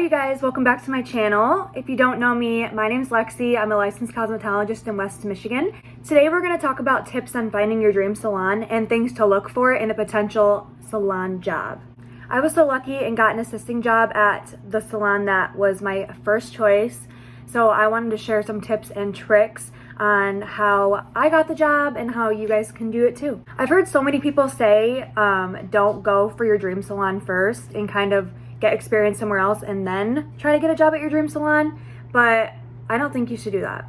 you guys, welcome back to my channel. If you don't know me, my name's Lexi. I'm a licensed cosmetologist in West Michigan. Today we're going to talk about tips on finding your dream salon and things to look for in a potential salon job. I was so lucky and got an assisting job at the salon that was my first choice. So I wanted to share some tips and tricks on how I got the job and how you guys can do it too. I've heard so many people say, don't go for your dream salon first and kind of get experience somewhere else and then try to get a job at your dream salon, but I don't think you should do that.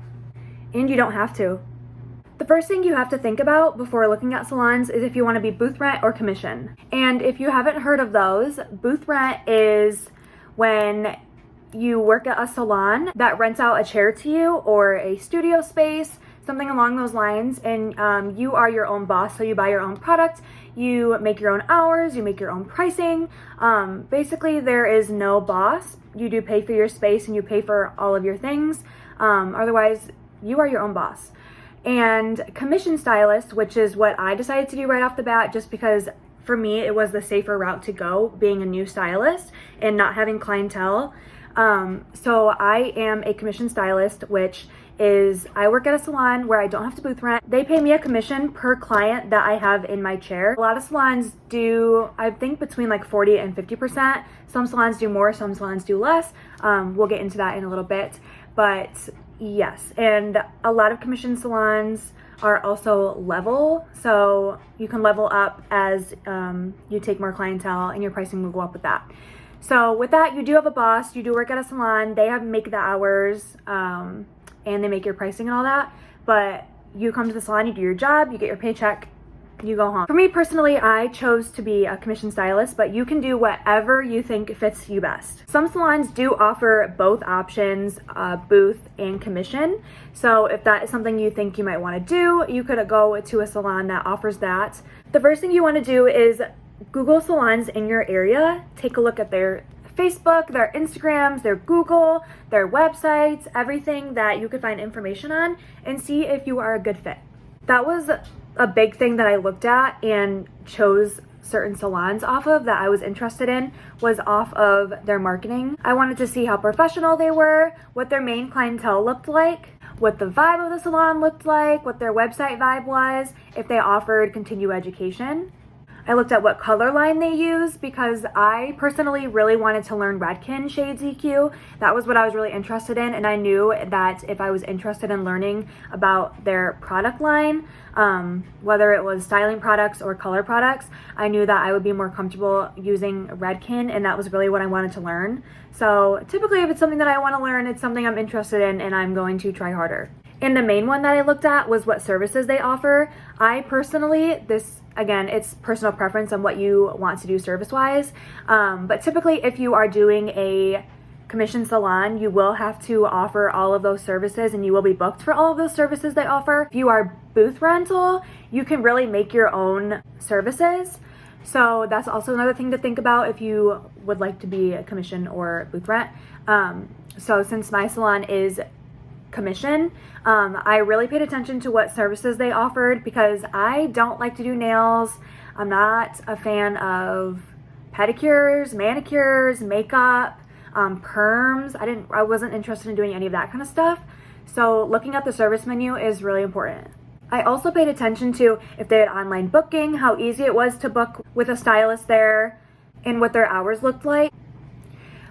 And you don't have to. The first thing you have to think about before looking at salons is if you want to be booth rent or commission. And if you haven't heard of those, booth rent is when you work at a salon that rents out a chair to you or a studio space, something along those lines, and you are your own boss, so you buy your own product, you make your own hours, you make your own pricing. Basically, there is no boss. You do pay for your space and you pay for all of your things. Otherwise, you are your own boss. And commission stylist, which is what I decided to do right off the bat, just because for me, it was the safer route to go, being a new stylist and not having clientele. So I am a commission stylist, which is I work at a salon where I don't have to booth rent. They pay me a commission per client that I have in my chair. A lot of salons do, I think, between like 40 and 50%. Some salons do more, some salons do less. We'll get into that in a little bit, but yes. And a lot of commission salons are also level, so you can level up as you take more clientele and your pricing will go up with that. So with that, you do have a boss, you do work at a salon, they make the hours, and they make your pricing and all that, but you come to the salon, you do your job, you get your paycheck, you go home. For me personally, I chose to be a commission stylist, but you can do whatever you think fits you best. Some salons do offer both options, booth and commission. So if that is something you think you might want to do, you could go to a salon that offers that. The first thing you want to do is Google salons in your area. Take a look at their Facebook, their Instagrams, their Google, their websites, everything that you could find information on, and see if you are a good fit. That was a big thing that I looked at and chose certain salons off of that I was interested in, was off of their marketing. I wanted to see how professional they were, what their main clientele looked like, what the vibe of the salon looked like, what their website vibe was, if they offered continuing education. I looked at what color line they use because I personally really wanted to learn Redken Shades EQ. That was what I was really interested in, and I knew that if I was interested in learning about their product line, whether it was styling products or color products, I knew that I would be more comfortable using Redken, and that was really what I wanted to learn. So typically if it's something that I want to learn, it's something I'm interested in and I'm going to try harder. And the main one that I looked at was what services they offer. I personally, again, it's personal preference on what you want to do service-wise, but typically if you are doing a commission salon, you will have to offer all of those services and you will be booked for all of those services they offer. If you are booth rental, you can really make your own services. So that's also another thing to think about if you would like to be a commission or booth rent. So since my salon is commission, I really paid attention to what services they offered because I don't like to do nails. I'm not a fan of pedicures, manicures, makeup, perms. I wasn't interested in doing any of that kind of stuff. So looking at the service menu is really important. I also paid attention to if they had online booking, how easy it was to book with a stylist there, and what their hours looked like.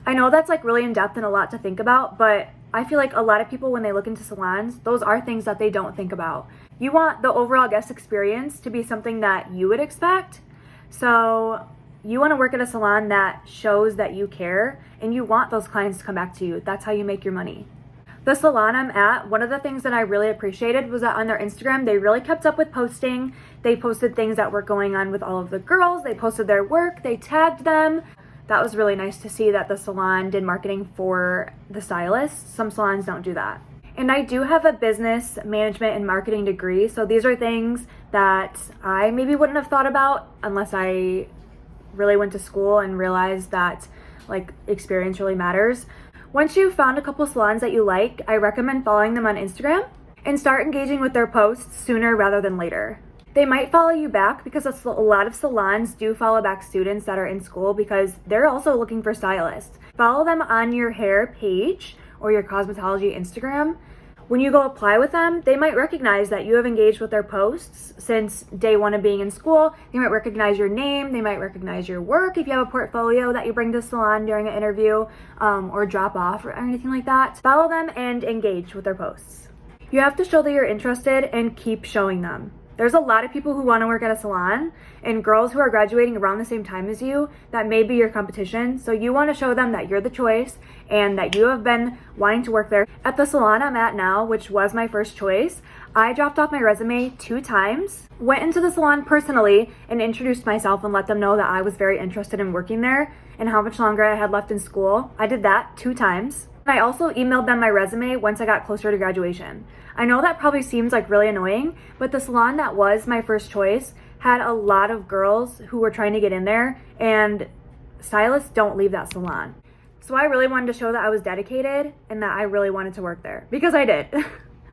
I know that's like really in depth and a lot to think about, but I feel like a lot of people, when they look into salons, those are things that they don't think about. You want the overall guest experience to be something that you would expect. So you want to work at a salon that shows that you care and you want those clients to come back to you. That's how you make your money. The salon I'm at, one of the things that I really appreciated was that on their Instagram, they really kept up with posting. They posted things that were going on with all of the girls. They posted their work. They tagged them. That was really nice to see that the salon did marketing for the stylists. Some salons don't do that. And I do have a business management and marketing degree, so these are things that I maybe wouldn't have thought about unless I really went to school and realized that like experience really matters. Once you've found a couple salons that you like, I recommend following them on Instagram and start engaging with their posts sooner rather than later. They might follow you back because a lot of salons do follow back students that are in school because they're also looking for stylists. Follow them on your hair page or your cosmetology Instagram. When you go apply with them, they might recognize that you have engaged with their posts since day one of being in school. They might recognize your name. They might recognize your work if you have a portfolio that you bring to the salon during an interview or drop off or anything like that. Follow them and engage with their posts. You have to show that you're interested and keep showing them. There's a lot of people who want to work at a salon and girls who are graduating around the same time as you that may be your competition. So you want to show them that you're the choice and that you have been wanting to work there. At the salon I'm at now, which was my first choice, I dropped off my resume 2 times, went into the salon personally and introduced myself and let them know that I was very interested in working there and how much longer I had left in school. I did that 2 times. I also emailed them my resume once I got closer to graduation. I know that probably seems like really annoying, but the salon that was my first choice had a lot of girls who were trying to get in there, and stylists don't leave that salon. So I really wanted to show that I was dedicated and that I really wanted to work there, because I did.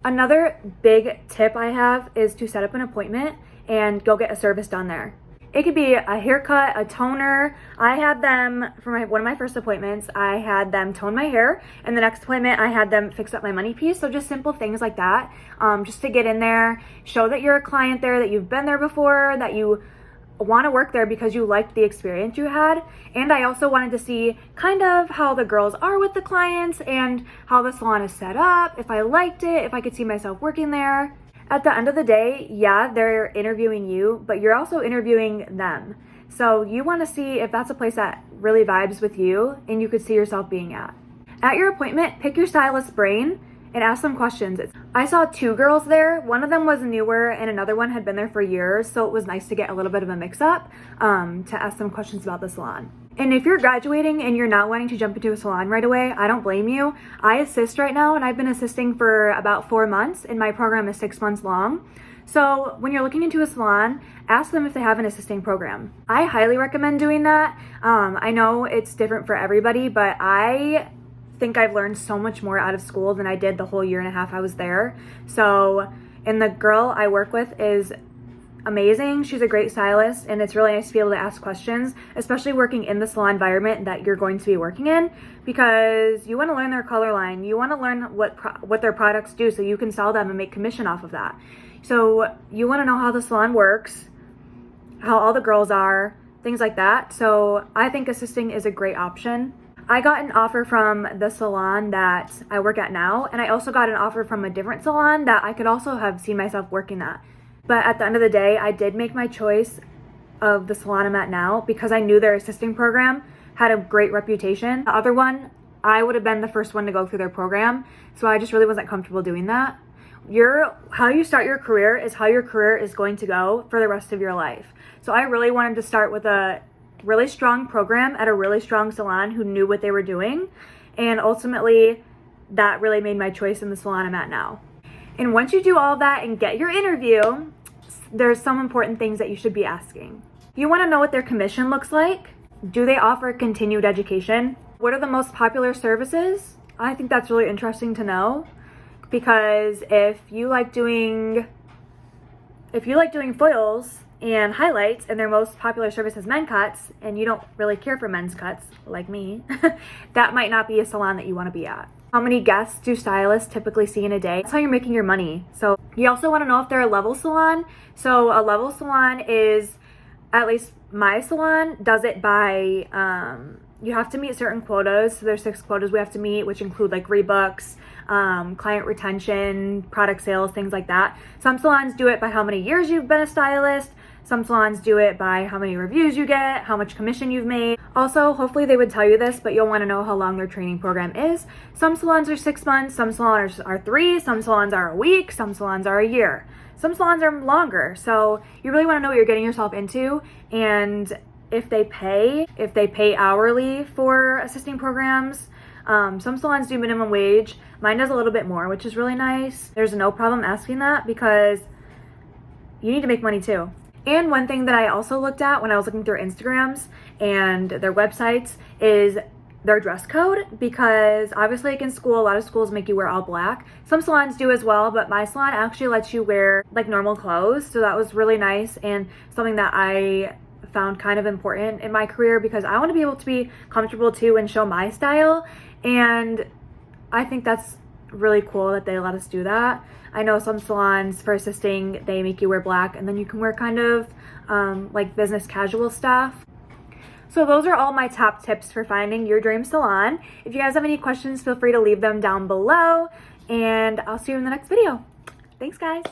Another big tip I have is to set up an appointment and go get a service done there. It could be a haircut, a toner. I had them, for one of my first appointments, I had them tone my hair, and the next appointment I had them fix up my money piece. So just simple things like that, just to get in there, show that you're a client there, that you've been there before, that you want to work there because you liked the experience you had. And I also wanted to see kind of how the girls are with the clients and how the salon is set up, if I liked it, if I could see myself working there. At the end of the day, yeah, they're interviewing you, but you're also interviewing them. So you want to see if that's a place that really vibes with you and you could see yourself being at. At your appointment, pick your stylist's brain and ask them questions. I saw 2 girls there. One of them was newer and another one had been there for years, so it was nice to get a little bit of a mix-up to ask them questions about the salon. And if you're graduating and you're not wanting to jump into a salon right away, I don't blame you. I assist right now and I've been assisting for about 4 months and my program is 6 months long. So when you're looking into a salon, ask them if they have an assisting program. I highly recommend doing that. I know it's different for everybody, but I think I've learned so much more out of school than I did the whole 1.5 years I was there. So, and the girl I work with is amazing. She's a great stylist and it's really nice to be able to ask questions, especially working in the salon environment that you're going to be working in, because you want to learn their color line. You want to learn what their products do so you can sell them and make commission off of that. So you want to know how the salon works, how all the girls are, things like that. So I think assisting is a great option. I got an offer from the salon that I work at now, and I also got an offer from a different salon that I could also have seen myself working at. But at the end of the day, I did make my choice of the salon I'm at now because I knew their assisting program had a great reputation. The other one, I would have been the first one to go through their program, so I just really wasn't comfortable doing that. How you start your career is how your career is going to go for the rest of your life. So I really wanted to start with a really strong program at a really strong salon who knew what they were doing, and ultimately that really made my choice in the salon I'm at now. And once you do all of that and get your interview, there's some important things that you should be asking. You want to know what their commission looks like. Do they offer continued education? What are the most popular services? I think that's really interesting to know, because if you like doing foils and highlights and their most popular service is men cuts and you don't really care for men's cuts like me, that might not be a salon that you want to be at. How many guests do stylists typically see in a day? That's how you're making your money. So you also want to know if they're a level salon. So a level salon is, at least my salon does it by, you have to meet certain quotas. So there's 6 quotas we have to meet, which include like rebooks, client retention, product sales, things like that. Some salons do it by how many years you've been a stylist. Some salons do it by how many reviews you get, how much commission you've made. Also, hopefully they would tell you this, but you'll want to know how long their training program is. Some salons are 6 months, some salons are 3, some salons are a week, some salons are a year. Some salons are longer. So you really want to know what you're getting yourself into, and if they pay hourly for assisting programs. Some salons do minimum wage. Mine does a little bit more, which is really nice. There's no problem asking that because you need to make money too. And one thing that I also looked at when I was looking through Instagrams and their websites is their dress code, because obviously like in school, a lot of schools make you wear all black. Some salons do as well, but my salon actually lets you wear like normal clothes. So that was really nice and something that I found kind of important in my career, because I want to be able to be comfortable too and show my style. And I think that's really cool that they let us do that. I know some salons for assisting, they make you wear black and then you can wear kind of like business casual stuff. So those are all my top tips for finding your dream salon. If you guys have any questions, feel free to leave them down below, and I'll see you in the next video. Thanks, guys.